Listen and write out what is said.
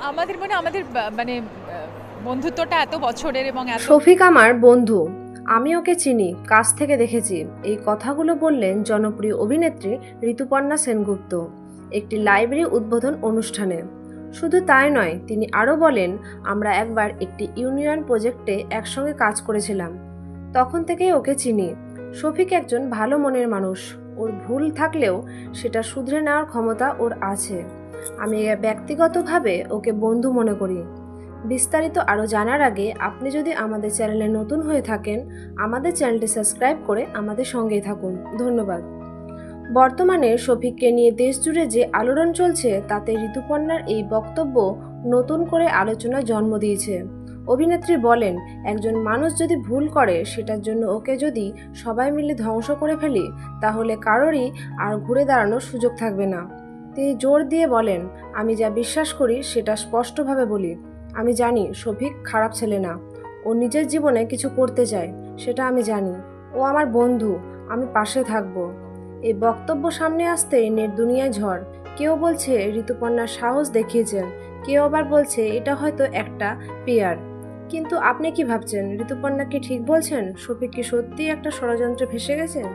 আমাদের মানে বন্ধুত্বটা এত বছরের এবং শফিক আমার বন্ধু, আমি ওকে চিনি, কাছ থেকে দেখেছি। এই কথাগুলো বললেন জনপ্রিয় অভিনেত্রী ঋতুপর্ণা সেনগুপ্ত একটি লাইব্রেরি উদ্বোধন অনুষ্ঠানে। শুধু তাই নয়, তিনি আরও বলেন, আমরা একবার একটি ইউনিয়ন প্রজেক্টে একসঙ্গে কাজ করেছিলাম। তখন থেকেই ওকে চিনি। শফিক একজন ভালো মনের মানুষ। ওর ভুল থাকলেও সেটা শুধরে নেওয়ার ক্ষমতা ওর আছে। আমি ব্যক্তিগতভাবে ওকে বন্ধু মনে করি। বিস্তারিত আরও জানার আগে আপনি যদি আমাদের চ্যানেলে নতুন হয়ে থাকেন, আমাদের চ্যানেলটি সাবস্ক্রাইব করে আমাদের সঙ্গেই থাকুন। ধন্যবাদ। বর্তমানে শফিককে নিয়ে দেশ জুড়ে যে আলোড়ন চলছে, তাতে ঋতুপর্ণার এই বক্তব্য নতুন করে আলোচনার জন্ম দিয়েছে। অভিনেত্রী বলেন, একজন মানুষ যদি ভুল করে, সেটার জন্য ওকে যদি সবাই মিলে ধ্বংস করে ফেলি, তাহলে কারোরই আর ঘুরে দাঁড়ানোর সুযোগ থাকবে না। তিনি জোর দিয়ে বলেন, আমি যা বিশ্বাস করি সেটা স্পষ্টভাবে বলি। আমি জানি শফিক খারাপ ছেলে না। ও নিজের জীবনে কিছু করতে চায়, সেটা আমি জানি। ও আমার বন্ধু, আমি পাশে থাকবো। এই বক্তব্য সামনে আসতেই নেট দুনিয়ায় ঝড়। কেউ বলছে ঋতুপর্ণার সাহস দেখিয়েছেন, কেউ আবার বলছে এটা হয়তো একটা পেয়ার। কিন্তু আপনি কি ভাবছেন, ঋতুপর্ণা কি ঠিক বলছেন? শফিক কি সত্যিই একটা ষড়যন্ত্রে ফেঁসে গেছেন?